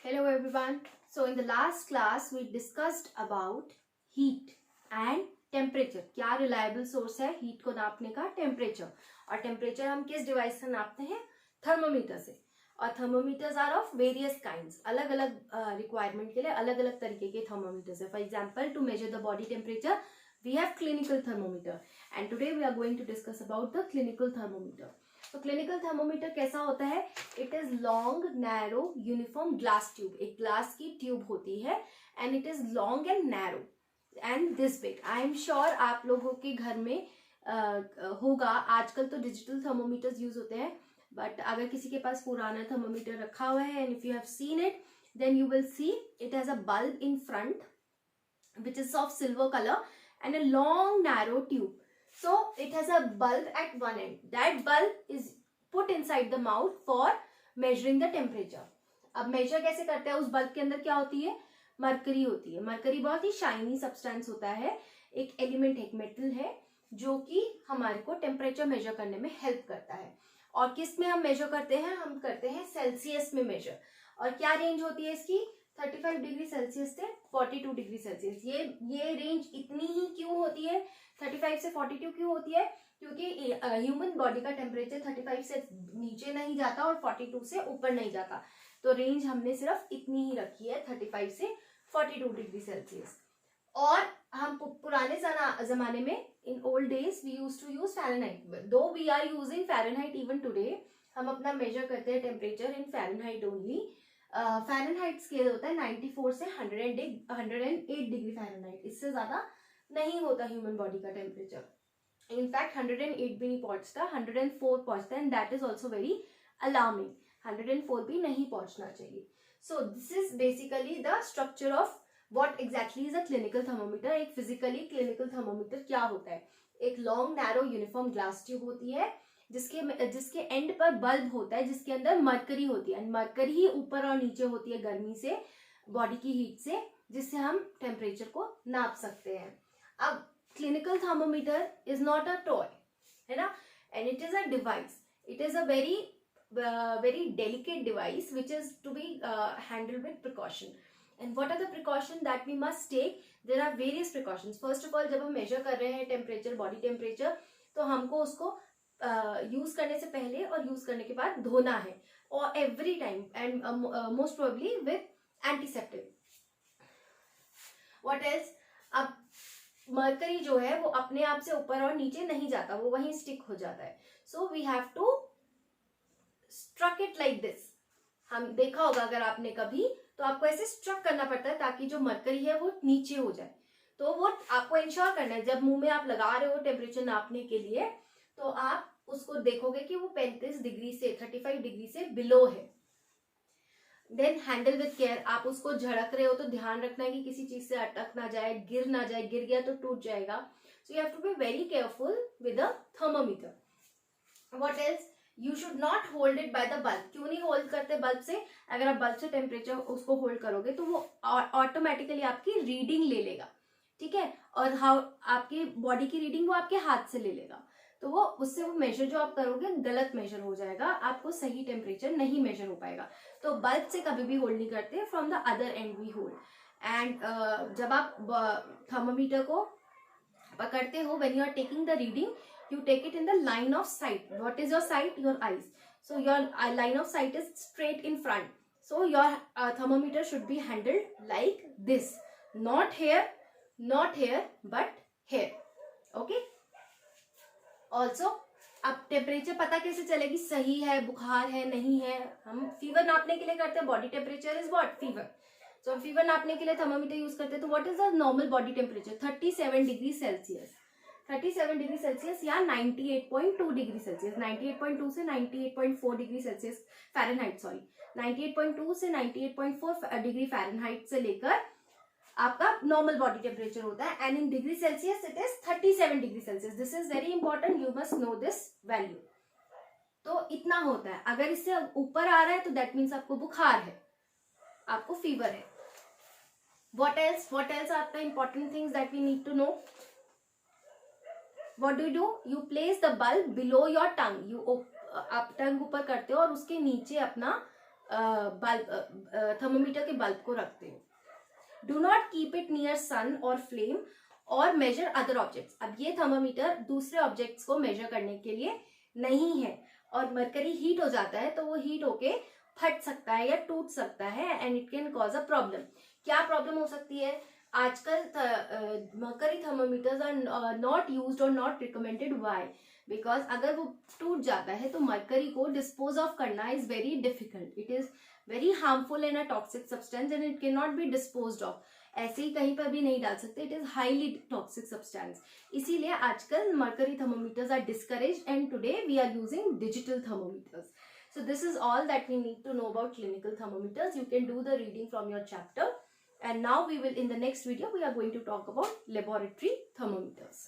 Hello everyone. So in the last class we discussed about heat and temperature. क्या reliable source है heat को नापने का? Temperature. और temperature हम किस device से नापते हैं? Thermometer से. और thermometers are of various kinds. अलग अलग requirement के लिए अलग अलग तरीके के thermometers है. For example, to measure the body temperature, we have clinical thermometer. And today we are going to discuss about the clinical thermometer. तो क्लिनिकल थर्मोमीटर कैसा होता है? It is long narrow uniform glass tube. एक glass की tube होती है and it is long and narrow and this big. I am sure आप लोगों के घर में होगा. आजकल तो डिजिटल थर्मोमीटर्स यूज होते हैं, बट अगर किसी के पास पुराना थर्मोमीटर रखा हुआ है and if you have seen it then you will see it has a bulb in front which is of silver colour and a long narrow tube. So it has a bulb at one end. That bulb is put inside the mouth for measuring the temperature. अब measure कैसे करते हैं? उस bulb के अंदर क्या होती है? मरकरी होती है. मरकरी बहुत ही शाइनी सब्सटेंस होता है. एक एलिमेंट, एक मेटल है जो कि हमारे को टेम्परेचर मेजर करने में हेल्प करता है. और किस में हम मेजर करते हैं? हम करते हैं सेल्सियस में मेजर. और क्या रेंज होती है इसकी? 35 डिग्री सेल्सियस से 42 डिग्री सेल्सियस. ये रेंज इतनी ही क्यों होती है? 35 से 42 क्यों होती है? क्योंकि ह्यूमन बॉडी का टेम्परेचर 35 से नीचे नहीं जाता और 42 से ऊपर नहीं जाता. तो रेंज हमने सिर्फ इतनी ही रखी है, 35 से 42 डिग्री सेल्सियस. और हम पुराने जमाने में in old days we used to use Fahrenheit. Though we are using Fahrenheit even today. हम अपना मेजर करते हैं temperature in Fahrenheit only. Fahrenheit scale होता है 94 से 108 डिग्री फ़ारेनहाइट. इससे ज्यादा नहीं होता ह्यूमन बॉडी का टेम्परेचर. इनफैक्ट 108 भी नहीं पहुंचता, 104 पहुंचता है and that is also very alarming. 104 भी नहीं पहुंचना चाहिए. So this is basically the structure of what exactly is a clinical thermometer. एक फिजिकली क्लिनिकल थर्मोमीटर क्या होता है? एक long narrow uniform glass tube होती है जिसके एंड पर बल्ब होता है जिसके अंदर मरकरी होती है. मरकरी ही ऊपर और नीचे होती है गर्मी से, बॉडी की हीट से, जिससे हम टेम्परेचर को नाप सकते हैं. अब clinical thermometer is not a toy, है ना, and it is a device. It is a very delicate device which is to be handled with precaution. And what are the precaution that we must take? There are various precautions. First of all, जब हम major कर रहे हैं temperature, body temperature, तो हमको उसको use करने से पहले और यूज करने के बाद धोना है, और every time, and most probably with antiseptic. What else? अब मरकरी जो है वो अपने आप से ऊपर और नीचे नहीं जाता, वो वहीं स्टिक हो जाता है. So we have to struck it like this. हम देखा होगा अगर आपने कभी, तो आपको ऐसे स्ट्रक करना पड़ता है ताकि जो मरकरी है वो नीचे हो जाए. तो वो आपको इंश्योर करना है. जब मुंह में आप लगा रहे हो टेम्परेचर नापने के लिए, तो आप उसको देखोगे कि वो 35 डिग्री से 35 डिग्री से बिलो है. Then handle with care. आप उसको झड़क रहे हो तो ध्यान रखना है कि किसी चीज से अटक ना जाए, गिर ना जाए. गिर गया तो टूट जाएगा. So you have to be very careful with a thermometer. What else? You should not hold it by the bulb. क्यों नहीं होल्ड करते बल्ब से? अगर आप बल्ब से टेम्परेचर उसको होल्ड करोगे तो वो ऑटोमेटिकली आपकी रीडिंग ले लेगा, ठीक है. और आपकी बॉडी की रीडिंग वो आपके हाथ से ले लेगा. तो वो उससे वो मेजर जो आप करोगे गलत मेजर हो जाएगा, आपको सही टेम्परेचर नहीं मेजर हो पाएगा. तो बल्ब से कभी भी होल्ड नहीं करते, from the other end we hold. And जब आप थर्मोमीटर को पकड़ते हो, when you are taking the reading, you take it in the line of sight. What is your sight? Your eyes. So your line of sight is straight in front. So your thermometer should be handled like this. Not here, but here. Okay? Also, अब temperature पता कैसे चलेगी सही है, बुखार है, नहीं है? हम फीवर नापने के लिए करते हैं. Body temperature is what? Fever. तो फीवर नापने के लिए थर्मोमीटर यूज करते हैं. तो what is the normal body temperature? 37 degree Celsius. 37 degree Celsius या 98.2 डिग्री सेल्सियस. 98.2 से 98.4 डिग्री सेल्सियस फ़ारेनहाइट, सॉरी, 98.2 से 98.4 डिग्री फ़ारेनहाइट से लेकर आपका नॉर्मल बॉडी टेम्परेचर होता है. And in degree Celsius it is 37 degree Celsius. This is very important, you must know this value. तो इतना होता है. अगर इससे ऊपर आ रहा है तो दैट मीन्स आपको बुखार है, आपको फीवर है. What else are the important things that we need to know. What do? You place the bulb below your tongue. आप टंग ऊपर करते हो और उसके नीचे अपना बल्ब थर्मोमीटर के बल्ब को रखते हो। Do not keep it near sun और फ्लेम और मेजर अदर ऑब्जेक्ट्स। अब ये थर्मोमीटर दूसरे ऑब्जेक्ट्स को मेजर करने के लिए नहीं है, और मरकरी हीट हो जाता है तो वो हीट होके फट सकता है या टूट सकता है, and it can cause a problem. क्या प्रॉब्लम हो सकती है? आजकल mercury thermometers are not used और नॉट रिकमेंडेड। व्हाई? बिकॉज अगर वो टूट जाता है तो मरकरी को डिस्पोज ऑफ करना is very difficult. It is very harmful and a toxic substance and it can not be disposed of. ऐसे ही कहीं पर भी नहीं डाल सकते, it is highly toxic substance. इसीलिए आजकल mercury thermometers are discouraged and today we are using digital thermometers. So this is all that we need to know about clinical thermometers. You can do the reading from your chapter. And now we will, in the next video, we are going to talk about laboratory thermometers.